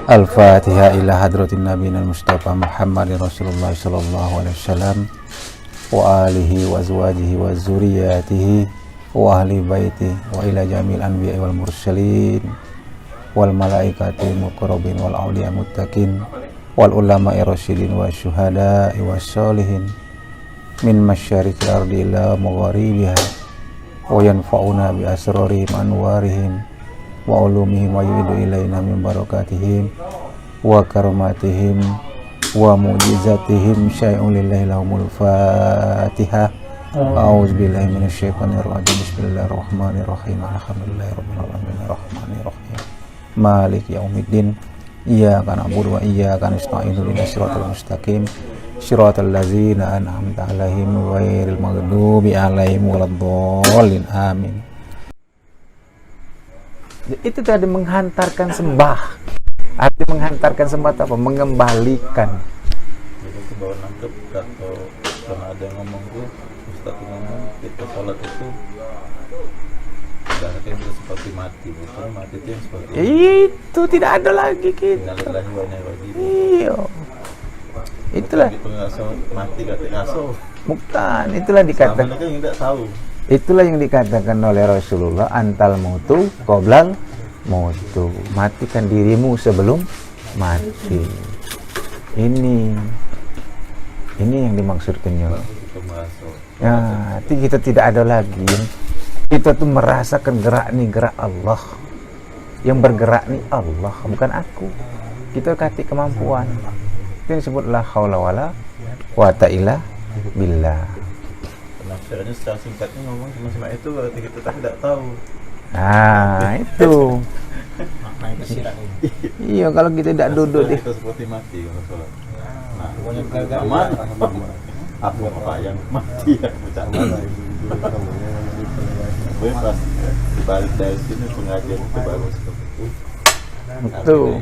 Al-Fatihah ila hadratin nabiyina al-Mustafa Muhammadin Rasulullah sallallahu alaihi wasallam wa alihi wa azwajihi wa zuriyatihi wa ahli baiti wa ila jamil anbiya wal mursalin wal malaikati muqarrabin wal awliya muttaqin wal ulama'i rasyidin wa syuhada'i was sholihin min masyariqil ardi ila magharibiha wa yanfa'una bi asrarihim anwarihim wa ulumihim wa yu'idu ilaina min barakatihim wa karamatihim wa mu'jizatihim syai'un lillahi lahumul fatihah. A'udzu billahi minasyaitonir rajim. Bismillahirrahmanirrahim. Alhamdulillahirabbil alamin arrahmanirrahim maliki yaumiddin iyyaka na'budu wa iyyaka nasta'in ihdinas siratal mustaqim siratal ladzina an'amta 'alaihim ghairil maghdubi 'alaihim waladdallin amin. Itu tadi menghantarkan sembah. Arti menghantarkan sembah itu apa? Mengembalikan. Jadi itu bawa nangkep atau karena ada yang ngomong tuh Ustaz ngomong kita sholat itu ibaratnya itu seperti mati, bukan mati itu yang seperti itu tidak ada lagi kita. Innalillahi wa inna ilaihi raji'un. Iya. Itulah. Itu ngaso mati kata ngaso. Bukan, itulah dikatakan. Mereka yang tidak tahu. Itulah yang dikatakan oleh Rasulullah, antal mautu qoblal mautu. Matikan dirimu sebelum mati. Ini yang dimaksudkannya. Ya, kita tidak ada lagi. Kita tuh merasakan gerak Allah. Yang bergerak nih Allah, bukan aku. Kita kasih kemampuan. Itu yang disebut la haula wala quwata illa billah. Penafsirannya secara singkatnya ngomong cuma itu berarti kita tidak tahu. Nah, itu. Iya, kalau kita tidak duduk deh. Kita seperti mati kalau sholat. Nah, aku apa yang mati yang bercanda. Bebas dibalik dari sini pengajian itu bagus. Betul.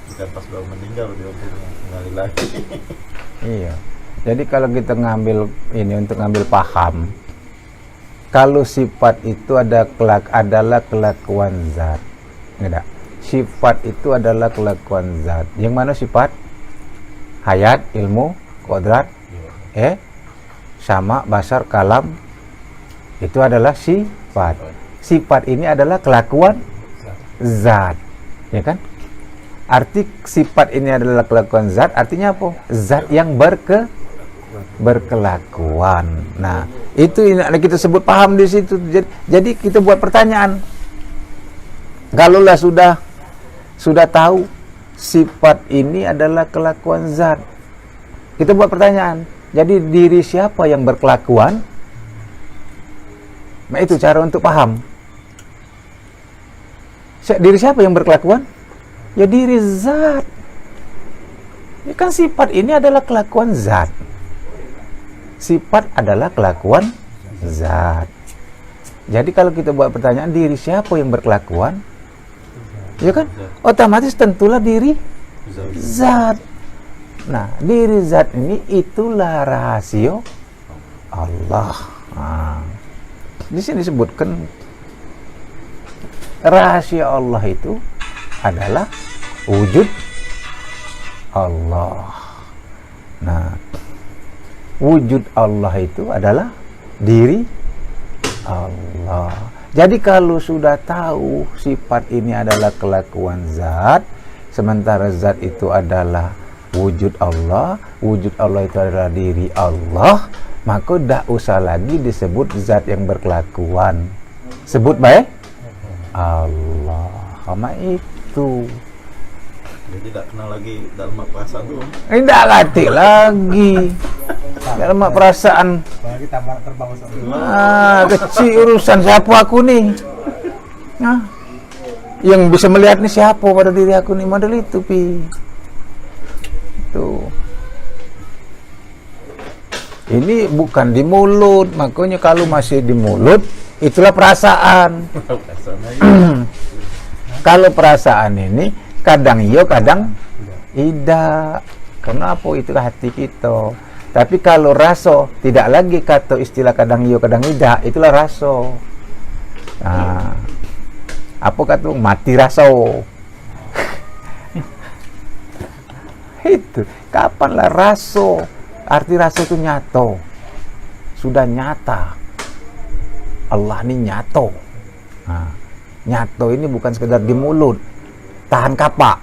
Kita pas baru meninggal dia mengalir lagi. Iya. Jadi kalau kita ngambil ini untuk ngambil paham, kalau sifat itu adalah kelakuan zat, enggak? Sifat itu adalah kelakuan zat. Yang mana sifat? Hayat, ilmu, kodrat, sama, basar, kalam. Itu adalah sifat. Sifat ini adalah kelakuan zat, ya kan? Arti sifat ini adalah kelakuan zat, artinya apa? Zat yang berkelakuan. Nah, itu yang kita sebut paham di situ. Jadi kita buat pertanyaan. Kalaulah sudah tahu sifat ini adalah kelakuan zat, kita buat pertanyaan. Jadi diri siapa yang berkelakuan? Nah, itu cara untuk paham. Diri siapa yang berkelakuan? Ya diri zat. Ya kan sifat ini adalah kelakuan zat. Sifat adalah kelakuan zat. Jadi kalau kita buat pertanyaan diri siapa yang berkelakuan? Ya kan? Otomatis tentulah diri zat. Nah, diri zat ini itulah rahasia Allah. Nah, di sini disebutkan rahasia Allah itu adalah wujud Allah. Nah, wujud Allah itu adalah diri Allah. Jadi kalau sudah tahu sifat ini adalah kelakuan zat, sementara zat itu adalah wujud Allah itu adalah diri Allah, maka tidak usah lagi disebut zat yang berkelakuan. Sebut baik Allah. Sama itu. Jadi tidak kenal lagi dalam perasaan tuh. Tidak ngerti lagi. Dalam perasaan. Kecil urusan siapa aku nih. Nah, yang bisa melihat nih siapa pada diri aku nih, model itu pi. Tuh. Ini bukan di mulut, makanya kalau masih di mulut itulah perasaan. Kalau perasaan ini kadang iya, kadang tidak. Kenapa? Itu hati kita. Tapi kalau rasa, tidak lagi kata istilah kadang iya, kadang tidak. Itulah rasa. Nah, Apa kata mati raso. Itu kapanlah raso, arti raso itu nyato, sudah nyata. Allah ini nyato. Nah, nyato ini bukan sekedar di mulut, tahan kapak.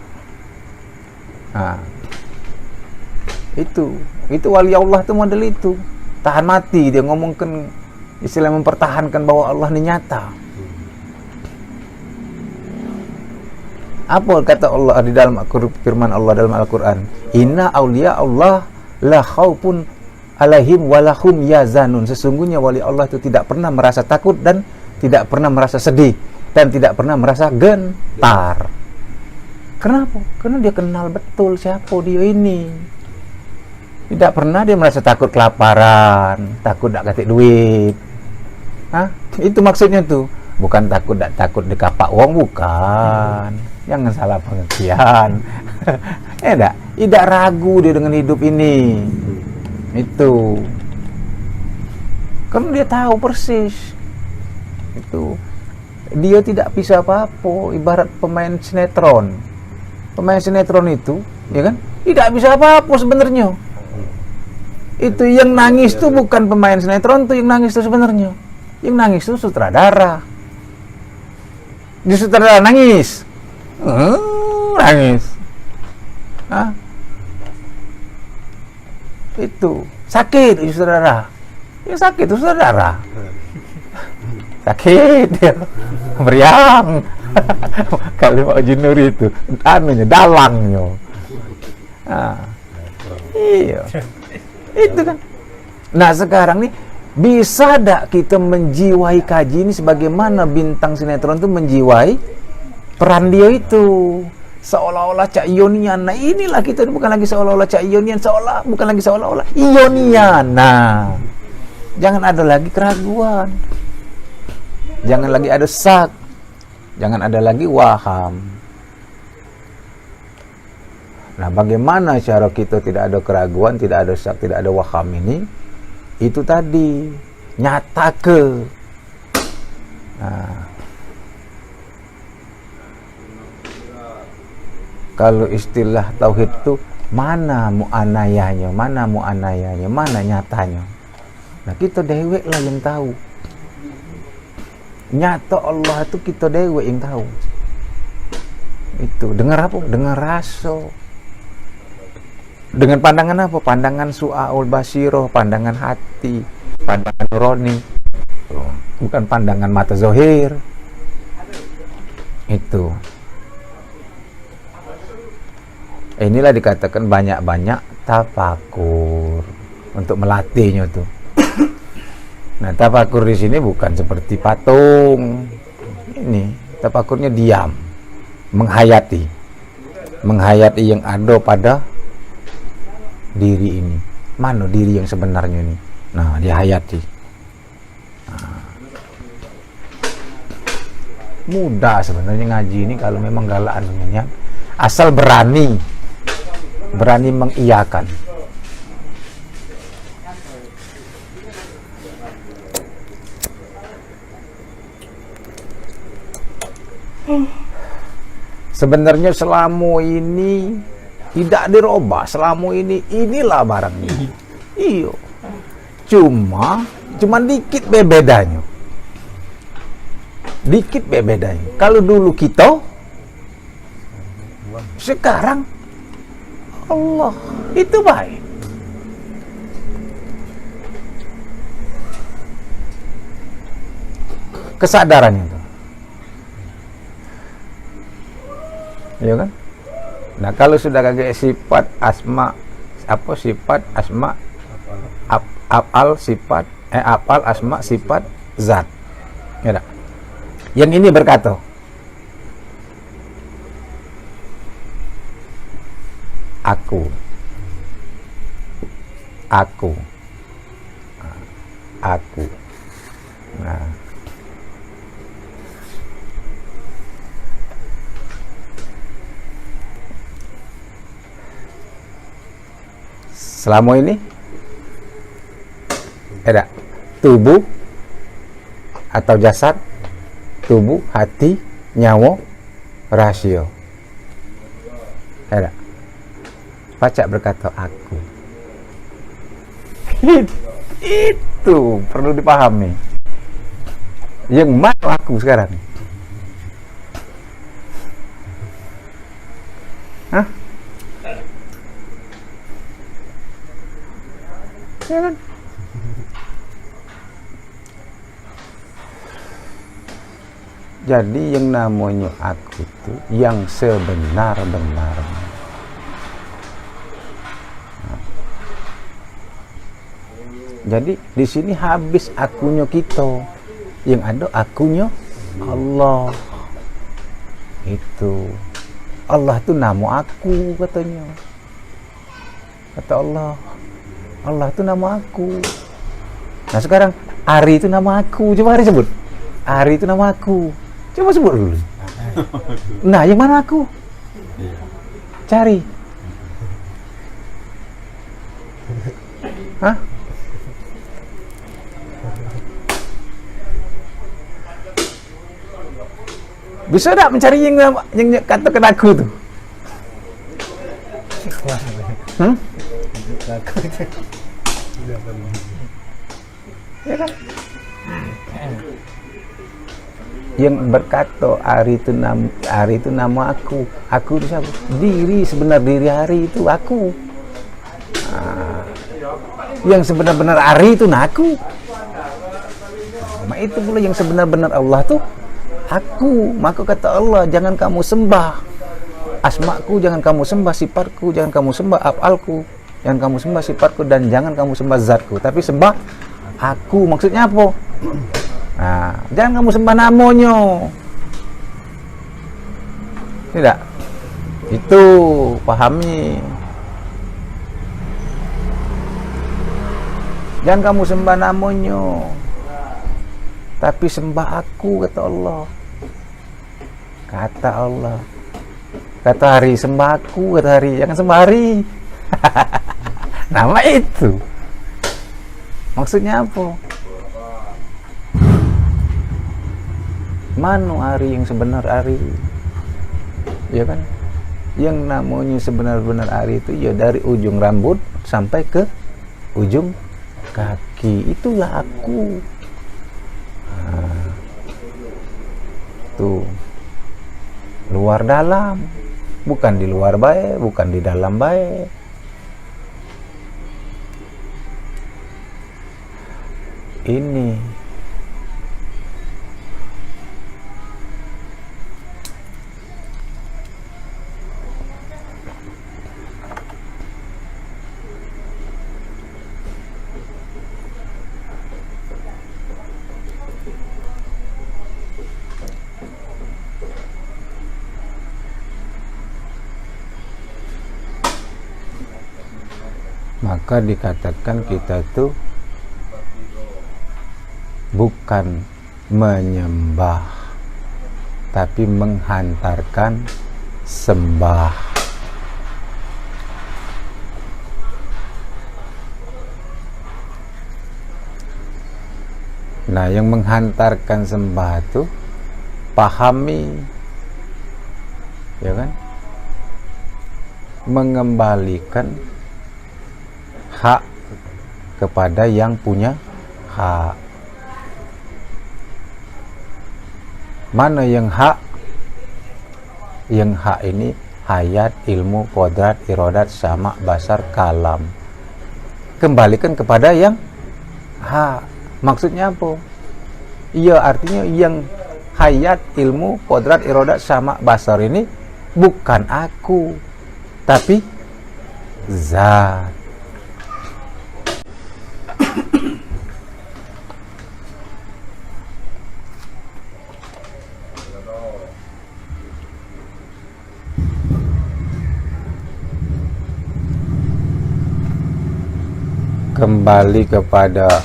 Nah, itu wali Allah itu model itu, tahan mati. Dia ngomongkan, istilah mempertahankan bahwa Allah ini nyata. Apa kata Allah di dalam firman Allah dalam Al-Quran? Inna awliya Allah la khaufun alaihim walahum yazanun. Sesungguhnya wali Allah itu tidak pernah merasa takut dan tidak pernah merasa sedih dan tidak pernah merasa gentar. Kenapa? Karena dia kenal betul siapa dia ini. Tidak pernah dia merasa takut kelaparan, takut tak katik duit. Hah? Itu maksudnya tuh. Bukan takut di kapak wong, bukan. Jangan salah pengertian. Tidak ragu dia dengan hidup ini. Itu. Karena dia tahu persis. Itu. Dia tidak bisa apa-apa, ibarat pemain sinetron. Pemain sinetron itu, ya kan? Tidak bisa apa-apa sebenarnya. Itu yang nangis tuh bukan pemain sinetron tuh yang nangis tuh sebenarnya. Yang nangis tuh sutradara. Di sutradara nangis. Nangis. Hah? Itu sakit di sutradara. Ya sakit itu sutradara. Sakit dia. Meriang. Kalau Pak Junur itu anunya dalangnya. Nah, iya. Itu kan. Nah sekarang nih, bisa tak kita menjiwai kaji ini sebagaimana bintang sinetron itu menjiwai peran dia itu, seolah-olah Cak Ionian. Nah inilah kita, bukan lagi seolah-olah Cak Ionian, bukan lagi seolah-olah Ionian. Nah, jangan ada lagi keraguan, jangan lagi ada syak, jangan ada lagi waham. Nah, bagaimana cara kita tidak ada keraguan, tidak ada syak, tidak ada waham ini? Itu tadi, nyata ke. Nah, kalau istilah tauhid itu, mana mu'anayanya, mana mu'anayanya, mana nyatanya. Nah, kita dewek lah yang tahu. Nyata Allah itu kita dewek yang tahu. Itu, dengar apa? Dengar raso. Dengan pandangan apa? Pandangan su'aul basiroh, pandangan hati, pandangan nurani, bukan pandangan mata zohir. Itu. Inilah dikatakan banyak-banyak tafakur untuk melatihnya tuh. Nah, tafakur di sini bukan seperti patung. Ini tafakurnya diam, menghayati yang ada pada diri ini. Mana diri yang sebenarnya ini? Nah, dihayati. Nah, mudah sebenarnya ngaji ini kalau memang galaan namanya. Asal berani mengiyakan. Sebenarnya selama ini tidak dirubah, selama ini inilah barangnya. Iyo. Cuma dikit bedanya. Dikit bedanya. Kalau dulu kita, sekarang Allah itu baik. Kesadarannya itu. Iya kan? Nah, kalau sudah kagak sifat asma, sifat asma, apal sifat, apal asma sifat zat. Ya. Yang ini berkata, aku. Nah, selama ini tubuh atau jasad, tubuh, hati, nyawa rasio. Ada. Pacak berkata aku. Itu perlu dipahami. Yang mana aku sekarang? Hah? Ya kan? Jadi yang namanya aku itu yang sebenar-benarnya. Jadi di sini habis akunya kita, yang ada akunya Allah. Itu Allah itu nama aku katanya. Kata Allah, Allah itu nama aku. Nah sekarang Ari itu nama aku. Coba Ari sebut. Ari itu nama aku. Coba sebut dulu. Nah yang mana aku? Cari. Hah? Bisa tak mencari yang katakan aku tuh? Ya kan? Yang berkata Ari itu nama aku. Aku itu siapa? Diri, sebenar diri Ari itu aku. Yang sebenar-benar Ari itu aku. Itu pula yang sebenar-benar Allah tuh aku. Maka kata Allah, jangan kamu sembah asmaku, jangan kamu sembah sifatku, jangan kamu sembah af'alku, jangan kamu sembah sifatku, dan jangan kamu sembah zatku, tapi sembah aku. Maksudnya apa? Nah, jangan kamu sembah namanya. Tidak. Itu pahami. Jangan kamu sembah namanya, tapi sembah aku, kata Allah. Kata Allah. Kata Hari, sembah aku, kata Hari. Jangan sembah Hari. Nama itu. Maksudnya apa? Mana Ari yang sebenar Ari? Ya kan? Yang namanya sebenar-benar Ari itu ya dari ujung rambut sampai ke ujung kaki. Itulah aku. Nah, tuh. Luar dalam. Bukan di luar baik, bukan di dalam baik. Ini maka dikatakan kita itu bukan menyembah, tapi menghantarkan sembah. Nah, yang menghantarkan sembah itu pahami, ya kan? Mengembalikan hak kepada yang punya hak. Mana yang hak? Yang hak ini hayat, ilmu, kodrat, irodat, sama, basar, kalam. Kembalikan kepada yang hak. Maksudnya apa? Iya, artinya yang hayat, ilmu, kodrat, irodat, sama, basar ini bukan aku, tapi zat. Kembali kepada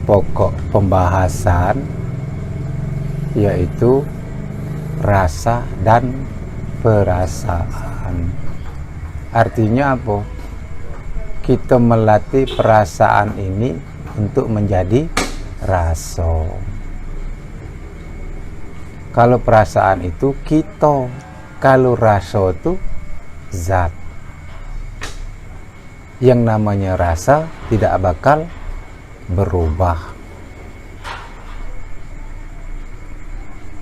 pokok pembahasan, yaitu rasa dan perasaan. Artinya apa? Kita melatih perasaan ini untuk menjadi rasa. Kalau perasaan itu kita, kalau rasa itu zat. Yang namanya rasa tidak bakal berubah,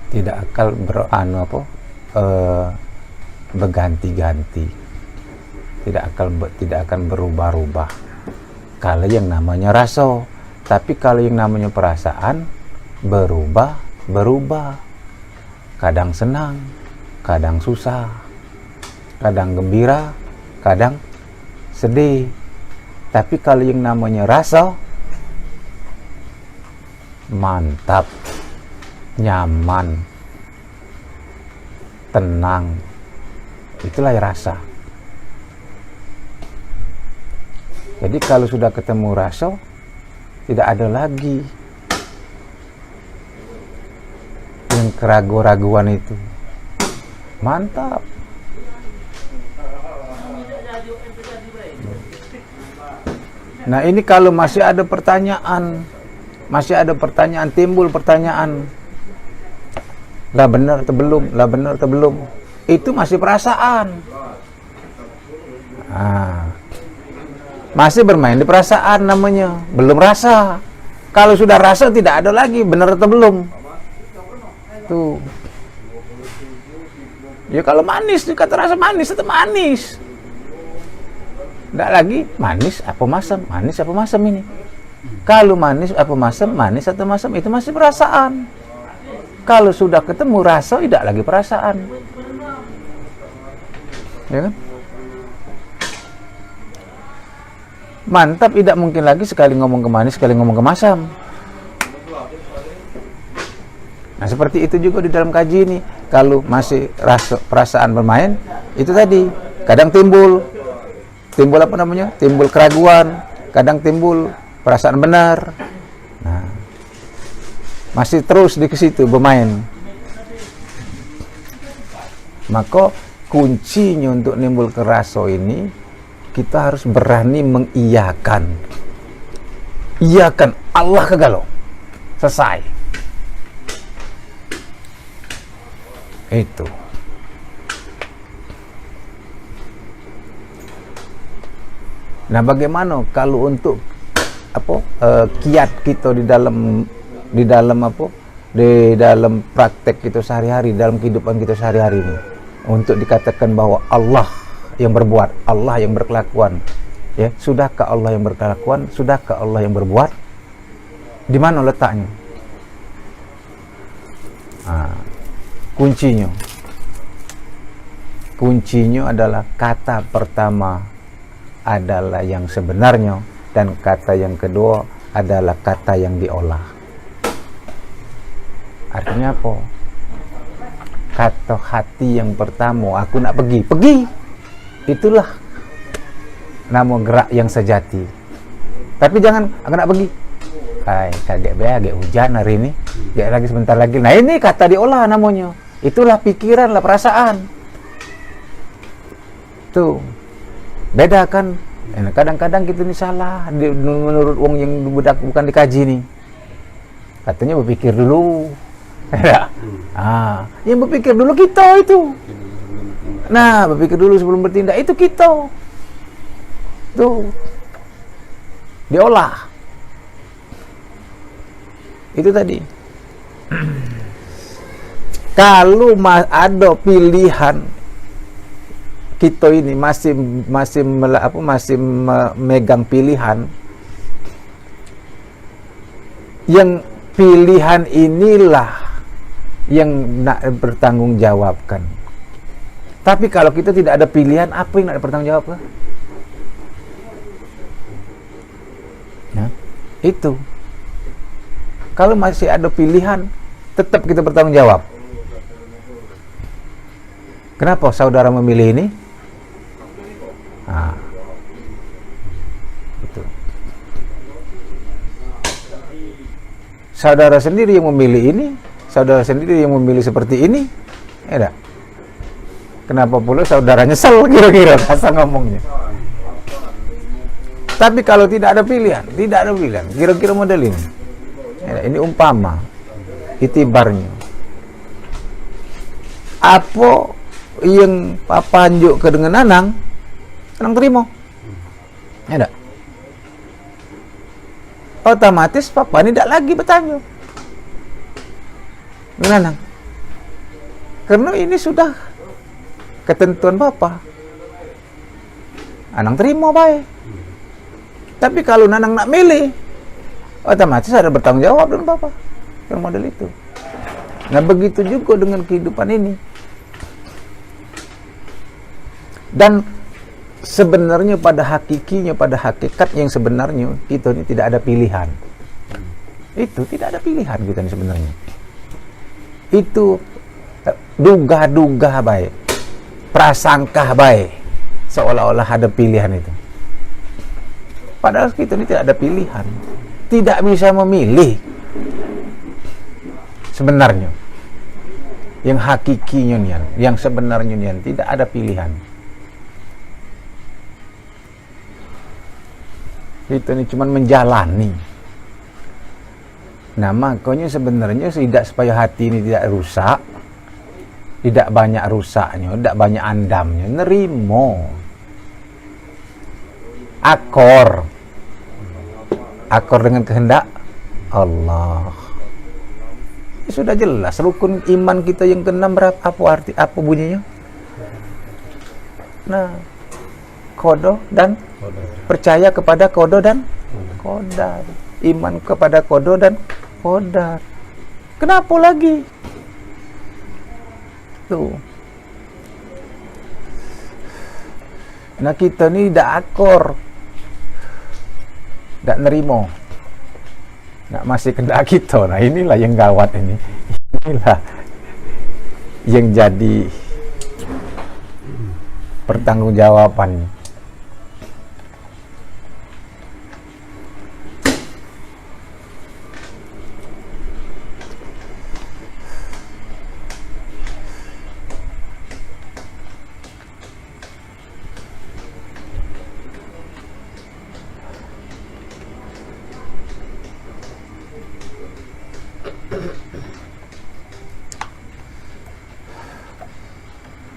tidak akan berganti-ganti, tidak akan berubah-ubah kalau yang namanya rasa. Tapi kalau yang namanya perasaan berubah, kadang senang, kadang susah, kadang gembira, kadang sedih. Tapi kalau yang namanya rasa, mantap, nyaman, tenang, itulah rasa. Jadi kalau sudah ketemu rasa, tidak ada lagi yang keraguan-raguan itu. Mantap. Nah ini kalau masih ada pertanyaan, timbul pertanyaan, lah benar atau belum, itu masih perasaan. Masih bermain di perasaan namanya, belum rasa. Kalau sudah rasa tidak ada lagi benar atau belum. Tuh. Ya kalau manis, kata rasa manis atau manis. Tidak lagi manis apa masam ini. Kalau manis apa masam, manis atau masam, itu masih perasaan. Kalau sudah ketemu rasa, tidak lagi perasaan. Ya kan? Mantap, tidak mungkin lagi sekali ngomong ke manis, sekali ngomong ke masam. Nah seperti itu juga di dalam kaji ini. Kalau masih perasaan bermain, itu tadi kadang timbul apa namanya? Timbul keraguan, kadang timbul perasaan benar. Nah, masih terus di situ bermain. Maka kuncinya untuk nimbul kerasa ini, kita harus berani mengiyakan. Iyakan Allah kagalau. Selesai. Itu. Nah, bagaimana kalau untuk kiat kita di dalam praktek kita sehari-hari, dalam kehidupan kita sehari-hari ini, untuk dikatakan bahwa Allah yang berbuat, Allah yang berkelakuan, ya, sudahkah Allah yang berkelakuan, sudahkah Allah yang berbuat? Di mana letaknya? Kuncinya adalah kata pertama adalah yang sebenarnya, dan kata yang kedua adalah kata yang diolah. Artinya apa? Kata hati yang pertama, aku nak pergi, itulah nama gerak yang sejati. Tapi jangan aku nak pergi, kaget agak hujan hari ini, kayak lagi sebentar lagi. Nah ini kata diolah namanya. Itulah pikiran, lah perasaan. Tuh beda kan. Kadang-kadang kita ini salah menurut wong yang bukan dikaji nih. Katanya berpikir dulu. Yang berpikir dulu kita itu. Nah, berpikir dulu sebelum bertindak itu kita. Tuh. Diolah. Itu tadi. Kalau ada pilihan, kita ini masih memegang pilihan, yang pilihan inilah yang nak bertanggung jawabkan. Tapi kalau kita tidak ada pilihan, apa yang nak bertanggung jawab? Ya, itu. Kalau masih ada pilihan, tetap kita bertanggung jawab. Kenapa saudara memilih ini? Itu. Saudara sendiri yang memilih ini, saudara sendiri yang memilih seperti ini, ya. Kenapa pula saudara nyesel kira-kira asal ngomongnya. Tapi kalau tidak ada pilihan, kira-kira model ini. Ya, ini umpama, itibarnya. Apa yang papa anjuk ke dengan Anang terima. Ya tak? Otomatis papa ini tidak lagi bertanya dengan Anang. Karena ini sudah ketentuan papa. Anang terima baik. Tapi kalau Nanang nak milih, otomatis ada bertanggung jawab dengan papa. Yang model itu. Nah begitu juga dengan kehidupan ini. Dan sebenarnya pada hakikinya, pada hakikat yang sebenarnya kita ini tidak ada pilihan. Itu tidak ada pilihan kita ini sebenarnya. Itu duga-duga baik, prasangka baik, seolah-olah ada pilihan itu. Padahal kita ini tidak ada pilihan, tidak bisa memilih. Sebenarnya, yang hakikinya nian, yang sebenarnya nian, tidak ada pilihan. Kita ini cuma menjalani. Nah makanya sebenarnya tidak supaya hati ini tidak rusak, tidak banyak rusaknya, tidak banyak andamnya, nerimo. Akor dengan kehendak Allah. Sudah jelas rukun iman kita yang keenam berapa, apa bunyinya? Nah, qada dan percaya kepada qada dan qadar. Iman kepada qada dan qadar. Kenapa lagi? Tuh. Nah kita ni dah akor, tak nerimo, nak masih kena kita. Nah inilah yang gawat ini. Inilah yang jadi pertanggungjawaban.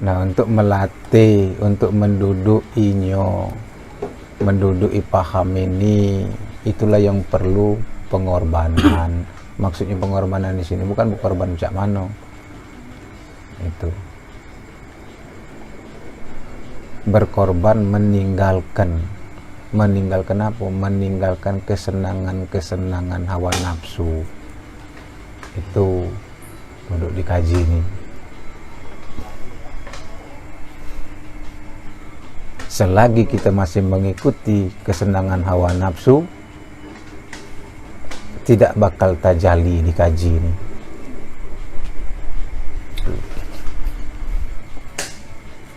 Nah, untuk melatih, untuk menduduki paham ini, itulah yang perlu pengorbanan. Maksudnya pengorbanan di sini bukan berkorban cak mano. Itu. Berkorban meninggalkan apa? Meninggalkan kesenangan hawa nafsu. Itu untuk dikaji ini. Selagi kita masih mengikuti kesenangan hawa nafsu, tidak bakal tajali dikaji ini.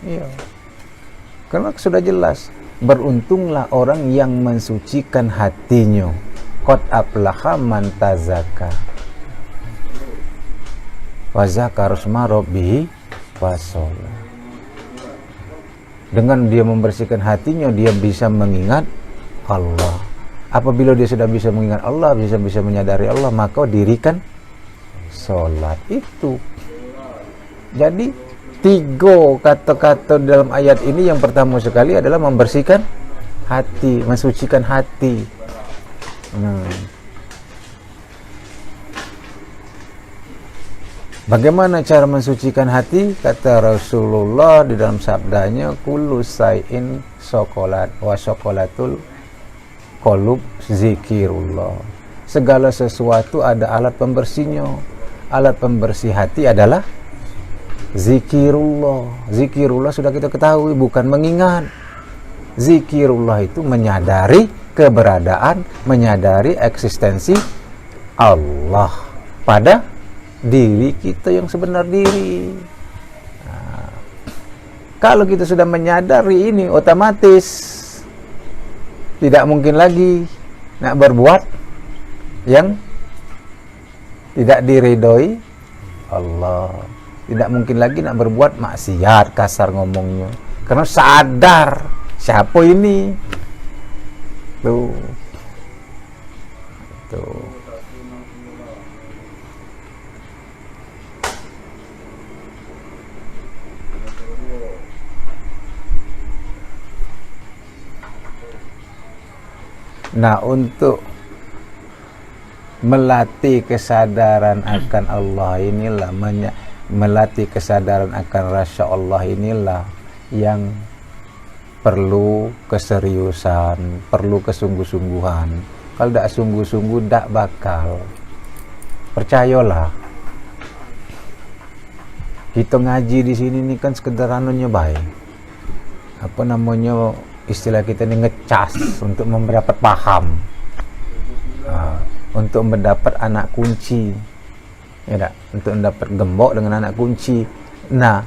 Iya. Karena sudah jelas, beruntunglah orang yang mensucikan hatinya. Qad aflaha man tazakka. Wa zakara isma rabbih fasalla. Dengan dia membersihkan hatinya, dia bisa mengingat Allah. Apabila dia sudah bisa mengingat Allah, bisa menyadari Allah, maka dirikan sholat. Itu. Jadi 3 kata-kata dalam ayat ini, yang pertama sekali adalah membersihkan hati, mensucikan hati. Bagaimana cara mensucikan hati? Kata Rasulullah di dalam sabdanya, kullu say'in sokolat wa sokolatul qulub zikirullah. Segala sesuatu ada alat pembersihnya. Alat pembersih hati adalah zikirullah. Zikirullah sudah kita ketahui, bukan mengingat. Zikirullah itu menyadari keberadaan, menyadari eksistensi Allah pada diri kita yang sebenar diri. Nah, kalau kita sudah menyadari ini, otomatis tidak mungkin lagi nak berbuat yang tidak diridhoi Allah. Tidak mungkin lagi nak berbuat maksiat, kasar ngomongnya, karena sadar siapa ini. Tuh. Nah, untuk melatih kesadaran akan Allah inilah, melatih kesadaran akan rasa Allah inilah yang perlu keseriusan, perlu kesungguh-sungguhan. Kalau tidak sungguh-sungguh, tidak bakal. Percayalah. Kita ngaji di sini ini kan sekedar anunya baik. Apa namanya, istilah kita ini ngecas untuk mendapat paham. Untuk mendapat anak kunci. Ya tak? Untuk mendapat gembok dengan anak kunci. Nah,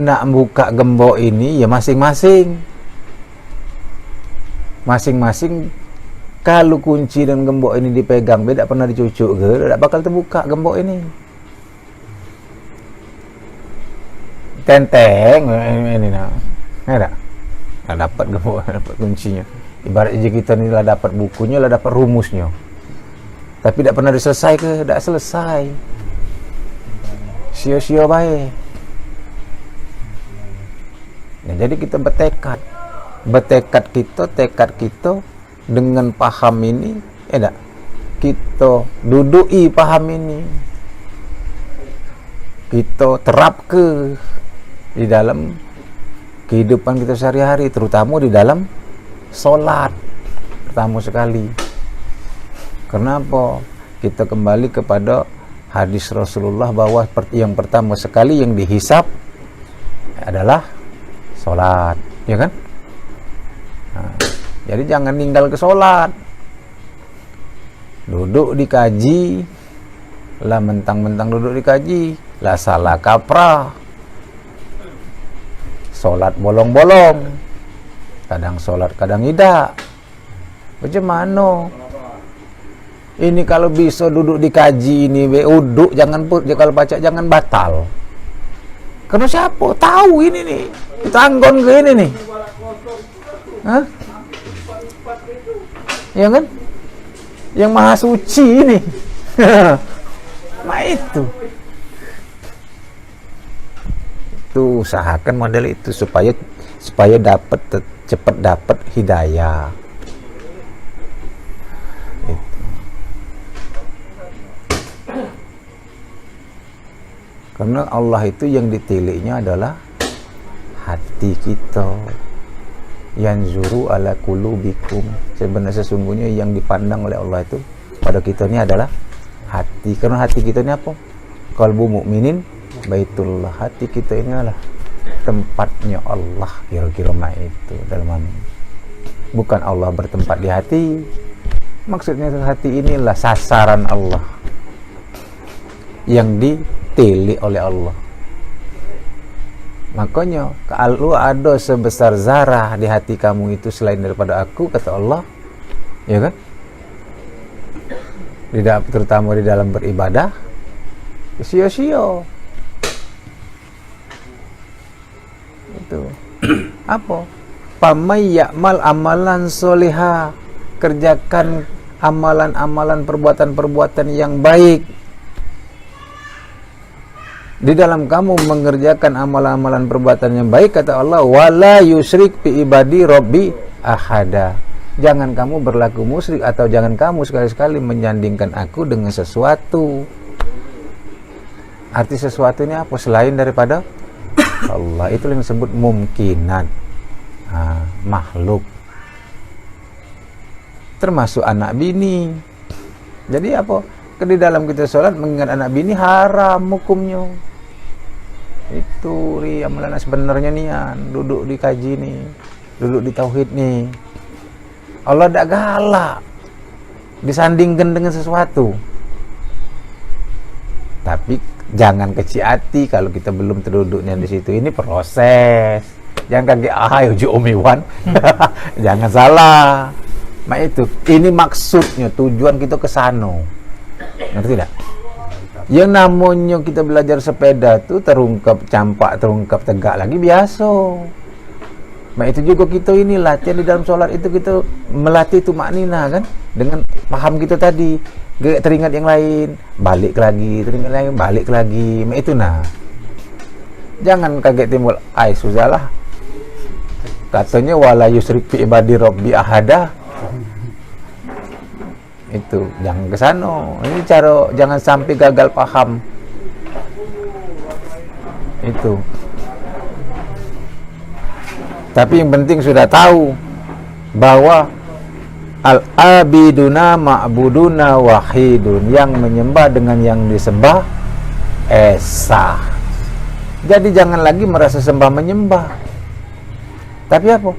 nak buka gembok ini ya masing-masing. Masing-masing kalau kunci dan gembok ini dipegang, tidak pernah dicucuk ke, tidak bakal terbuka gembok ini. Tenteng ini nah. Ada. Nah, dapat gembok, dapat kuncinya. Ibarat aja kita ni lah dapat bukunya, lah dapat rumusnya. Tapi tidak pernah diselesai ke, tidak selesai. Sia-sia baik. Nah, jadi kita tekad kita dengan paham ini, tidak? Kita dudui paham ini, kita terap ke di dalam kehidupan kita sehari-hari, terutama di dalam solat, pertama sekali. Kenapa? Kita kembali kepada hadis Rasulullah bahwa yang pertama sekali yang dihisab adalah solat, ya kan? Nah, jadi jangan tinggal ke solat, duduk dikaji, lah mentang-mentang duduk dikaji, lah salah kaprah, solat bolong-bolong, kadang solat kadang tidak. Bagaimana? Ini kalau bisa duduk dikaji ini, uduk jangan kalau baca jangan batal. Karena siapa tahu ini nih, kita anggon ke ini nih, hah? Ya kan? Yang maha suci ini. Nah itu usahakan model itu supaya cepat dapat hidayah. Karena Allah itu yang ditiliknya adalah hati kita. Yanzuru ala qulubikum. Sesungguhnya yang dipandang oleh Allah itu pada kita ini adalah hati. Karena hati kita ini apa? Qalbu mukminin baitullah. Hati kita ini adalah tempatnya Allah, kira-kira itu dalam bukan Allah bertempat di hati. Maksudnya hati inilah sasaran Allah yang ditilik oleh Allah. Makanya kalau ada sebesar zarah di hati kamu itu selain daripada aku, kata Allah, ya kan, terutama di dalam beribadah, sia-sia. Itu apa? Pamay ya'mal amalan solihah, kerjakan amalan-amalan, perbuatan-perbuatan yang baik. Di dalam kamu mengerjakan amalan-amalan perbuatan yang baik, kata Allah, wala yusyrik bi ibadi rabbi ahada. Jangan kamu berlaku musyrik, atau jangan kamu sekali-sekali menyandingkan aku dengan sesuatu. Arti sesuatu ini apa? Selain daripada Allah. Itu yang disebut mungkinat, makhluk, termasuk anak bini. Jadi apa? Di dalam kita sholat mengingat anak bini haram hukumnya. Itu amalan sebenarnya nian, duduk di kaji nih, duduk di tauhid nih. Allah tidak galak disandingkan dengan sesuatu. Tapi jangan kecil hati kalau kita belum terduduknya di situ. Ini proses. Jangan kaget uji omiwan. Jangan salah. Itu ini maksudnya, tujuan kita ke sana. Ngerti tidak? Yang namanya kita belajar sepeda tuh terungkap campak, terungkap tegak lagi biasa. Itu juga kita ini latihan di dalam sholat itu, kita melatih itu maknina kan, dengan paham kita tadi. Teringat yang lain, balik lagi, teringat lagi, balik lagi. Itu nah. Jangan kaget timbul, susahlah. Katanya wala yusyrik bi ibadi rabbi ahada. Itu jangan ke sana. Ini cara jangan sampai gagal paham. Itu. Tapi yang penting sudah tahu bahwa al-abiduna ma'buduna wahidun, yang menyembah dengan yang disembah esa. Jadi jangan lagi merasa sembah menyembah, tapi apa?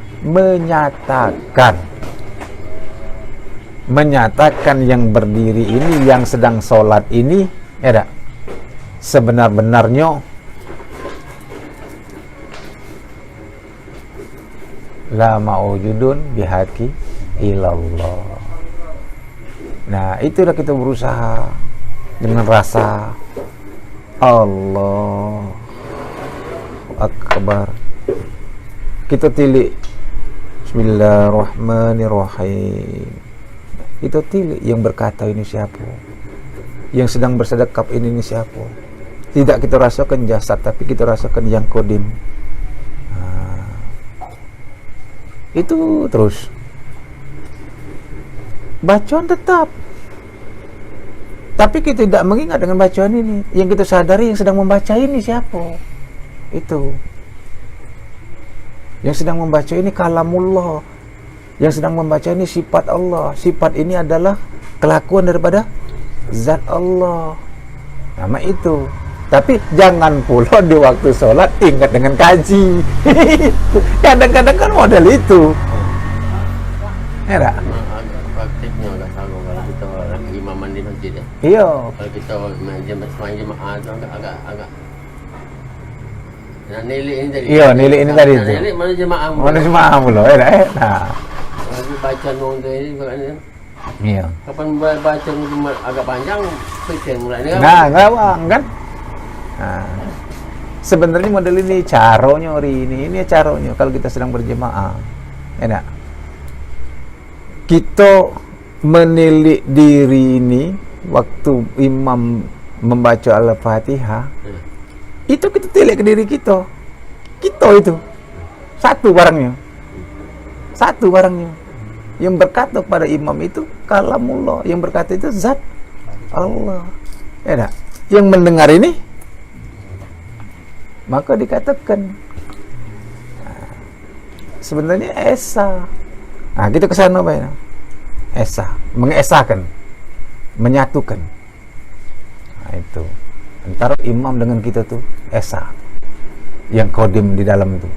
Menyatakan yang berdiri ini, yang sedang sholat ini, ya dak, sebenar-benarnya la ma'ujudun bihaqi ilallah. Nah, itulah kita berusaha dengan rasa Allah Akbar. Kita tilik Bismillahirrahmanirrahim. Kita tilik yang berkata ini siapa, yang sedang bersedekap ini siapa. Tidak kita rasakan jasad, tapi kita rasakan yang kodim. Itu terus bacaan tetap, tapi kita tidak mengingat dengan bacaan ini. Yang kita sadari yang sedang membaca ini siapa. Itu yang sedang membaca ini kalamullah, yang sedang membaca ini sifat Allah. Sifat ini adalah kelakuan daripada zat Allah. Nama itu. Tapi jangan pula di waktu sholat ingat dengan kaji. Kadang-kadang kan model itu. Ya tak? Praktiknya agak sama kalau kita lagi imaman di masjid ya. Iya. Kalau kita main jemaah tu agak nak nilik ini tadi. Iya, nilik ini tadi tu. Nilik mana jemaah? Mana jemaah pula, ya tak? Nah. Lagi baca orang tu ini bukan ni. Iya. Kapan baca agak panjang, fikir mulai ni kan. Nah, ngawang kan? Nah, sebenarnya model ini caranya ini caranya kalau kita sedang berjemaah, enak. Kita menilik diri ini waktu imam membaca Al-Fatihah, itu kita tilik ke diri kita. Kita itu satu barangnya, yang berkata pada imam itu kalamullah, yang berkata itu zat Allah, enak. Yang mendengar ini maka dikatakan sebenarnya esa. Nah, kita ke sana Pak. Esa, mengesakan, menyatukan. Nah, itu. Antara imam dengan kita tuh esa. Yang kodim di dalam itu.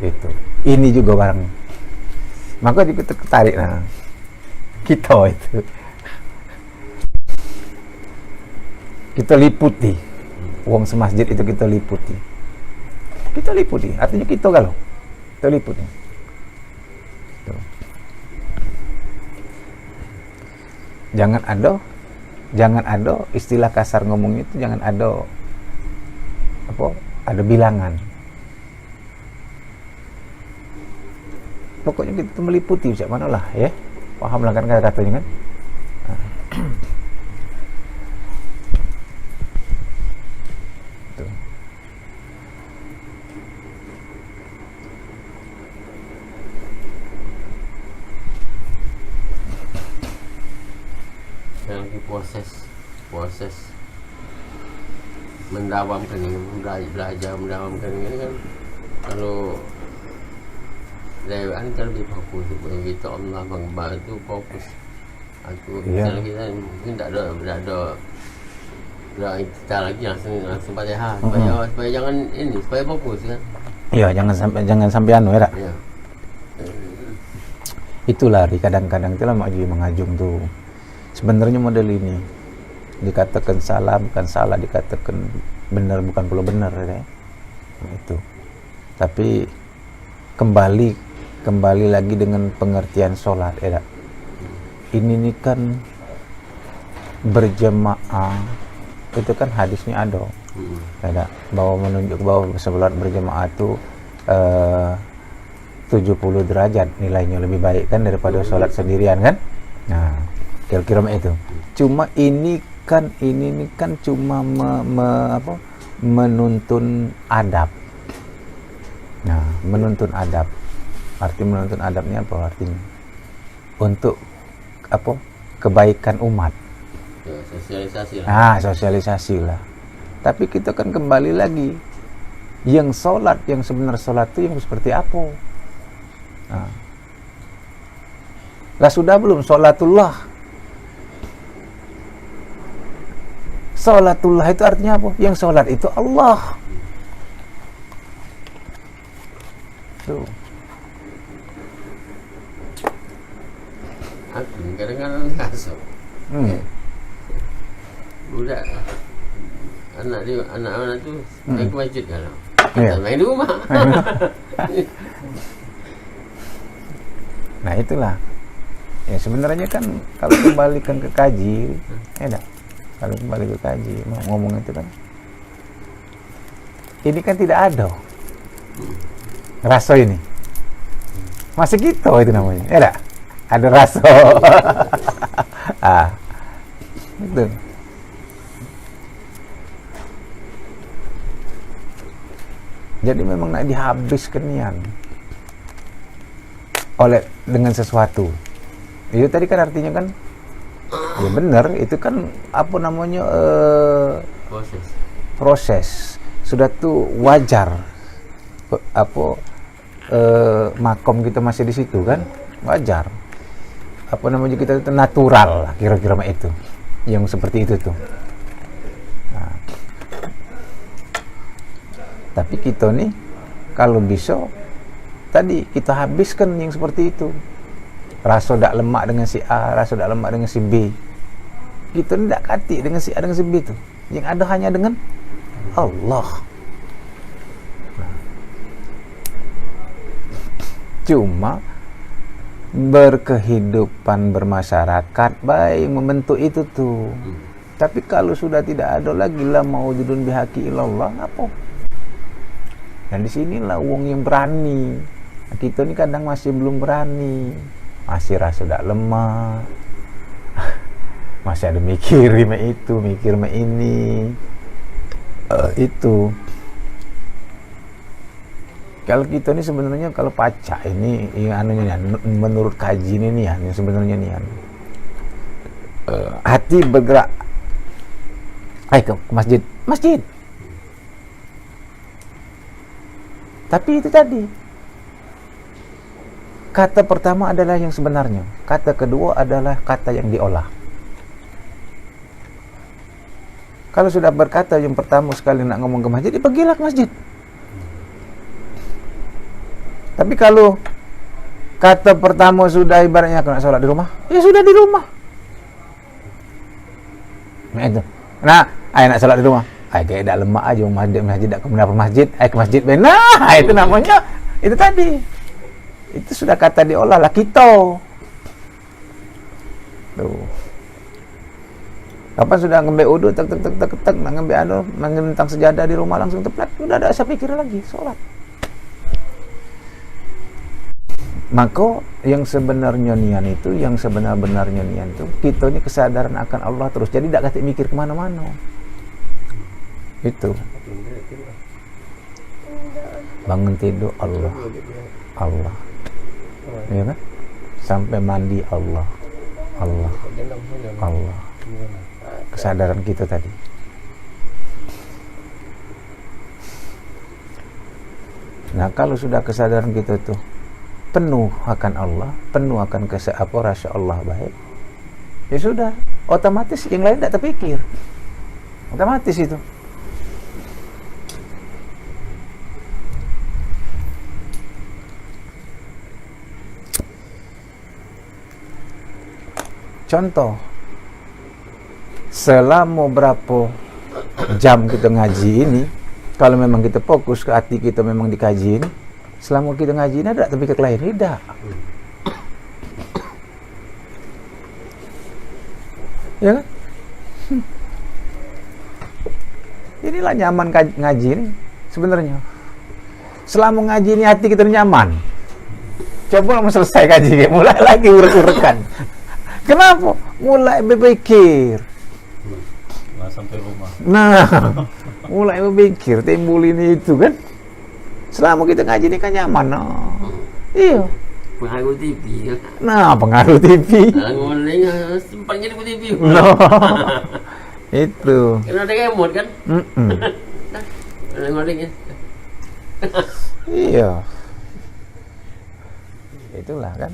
Itu. Ini juga barang. Maka kita ketarik nah. Kita itu. Kita liputi. Wong semasjid itu kita liputi. Artinya kita kalau kita liputi. Tuh. Jangan ada istilah kasar ngomong itu, jangan ada bilangan. Pokoknya kita meliputi macam mana lah ya. Pahamlah kan kata-katanya kan. Lagi proses mendawamkan ini, belajar mendawamkan ini kan. Kalau Dewan kan lebih fokus kita Allah mengembal itu fokus. Aku misalnya kita mungkin tak ada kita lagi langsung Fatihah supaya jangan ini, supaya fokus kan. Iya, jangan sampai anu ya. Ya. Itulah kadang-kadang itulah mengajung tuh. Sebenarnya model ini dikatakan salah bukan salah, dikatakan benar bukan pula benar ya. Itu. Tapi kembali lagi dengan pengertian sholat ya. Ini kan berjemaah itu kan hadisnya ada. Ya, bahwa menunjuk bahwa sholat berjemaah itu 70 derajat nilainya lebih baik kan daripada sholat sendirian kan. Nah, kira-kira itu. Cuma ini kan cuma menuntun adab. Nah, menuntun adab. Arti menuntun adabnya apa artinya? Untuk kebaikan umat. Ya, sosialisasi lah. Nah, sosialisasi lah. Tapi kita kan kembali lagi, yang sholat, yang sebenar sholat itu yang seperti apa? Nah. Lah sudah belum sholatullah? Sholatullah itu artinya apa? Yang sholat itu Allah. Tuh. Aku kadang-kadang kasar. Budak anak tu main ke masjid kalau. Iya. Main di rumah. Nah itulah. Ya sebenarnya kan kalau kembalikan ke kaji, kalau kembali ke kaji, ngomong itu kan, ini kan tidak ada raso ini, masih gitu itu namanya, ada raso, itu. Jadi memang nak dihabiskan nian oleh dengan sesuatu. Itu tadi kan artinya kan, ya benar, itu kan apa namanya proses. Sudah tuh wajar, makom kita masih di situ kan, wajar. Apa namanya kita itu natural lah, kira-kira itu, yang seperti itu tuh. Nah. Tapi kita nih, kalau bisa, tadi kita habiskan yang seperti itu. Rasa tak lemak dengan si A, rasa tak lemak dengan si B. Kita tidak katik dengan si A dengan si B itu. Yang ada hanya dengan Allah. Cuma berkehidupan bermasyarakat baik membentuk itu tuh. Tapi kalau sudah tidak ada lagi la maujudun bihaqi illallah, apa? Dan di sinilah wong yang berani. Kita ni kadang masih belum berani. Masih rasa tak lemah, masih ada mikir itu, mikir ini, itu. Kalau kita ni sebenarnya kalau pacak ini, yang anunya menurut kaji ini yang sebenarnya nih, hati bergerak, ke masjid. Tapi itu tadi. Kata pertama adalah yang sebenarnya. Kata kedua adalah kata yang diolah. Kalau sudah berkata yang pertama sekali nak ngomong ke masjid, pergilah ke masjid. Tapi kalau kata pertama sudah ibaratnya aku nak sholat di rumah, ya sudah di rumah. Nah itu. Nah, ayah nak sholat di rumah. Ayah kayak tak lemak aja masjid tak ke masjid, ayah ke masjid. Nah, itu namanya itu tadi. Itu sudah kata diolah lah kita. Tuh. Kapan sudah ngambil uduk, tak, nak ngambil menentang sejadah di rumah langsung tepat, sudah ada asa pikir lagi, sholat. Maka yang sebenarnya nian itu, yang sebenar-benarnya nian itu, kita ini kesadaran akan Allah terus. Jadi tidak kasih mikir kemana-mana. Itu. Bangun tidur Allah. Ya kan? Sampai mandi Allah. Kesadaran kita tadi. Nah, kalau sudah kesadaran kita tuh penuh akan Allah, penuh akan rasa Allah baik, ya sudah, otomatis yang lain tidak terpikir. Otomatis itu. Contoh, selama berapa jam kita ngaji ini, kalau memang kita fokus ke hati kita memang dikaji ini, selama kita ngaji ini ada tapi ke lain tidak. Ya kan? Inilah nyaman ngaji ini sebenarnya. Selama ngaji ini hati kita nyaman. Coba mau selesai ngaji, mulai lagi urek-urekan. Kenapa? Mulai berpikir. Sampai rumah. Nah, mulai berpikir, timbul ini itu kan. Selama kita ngaji ini kan nyaman. Iya. Pengaruh TV kan. Nah, pengaruh TV. Nguling sempat jadi TV. No. Itu. Kan ada remote kan? Nah, ngodingnya. Iya. Itulah kan.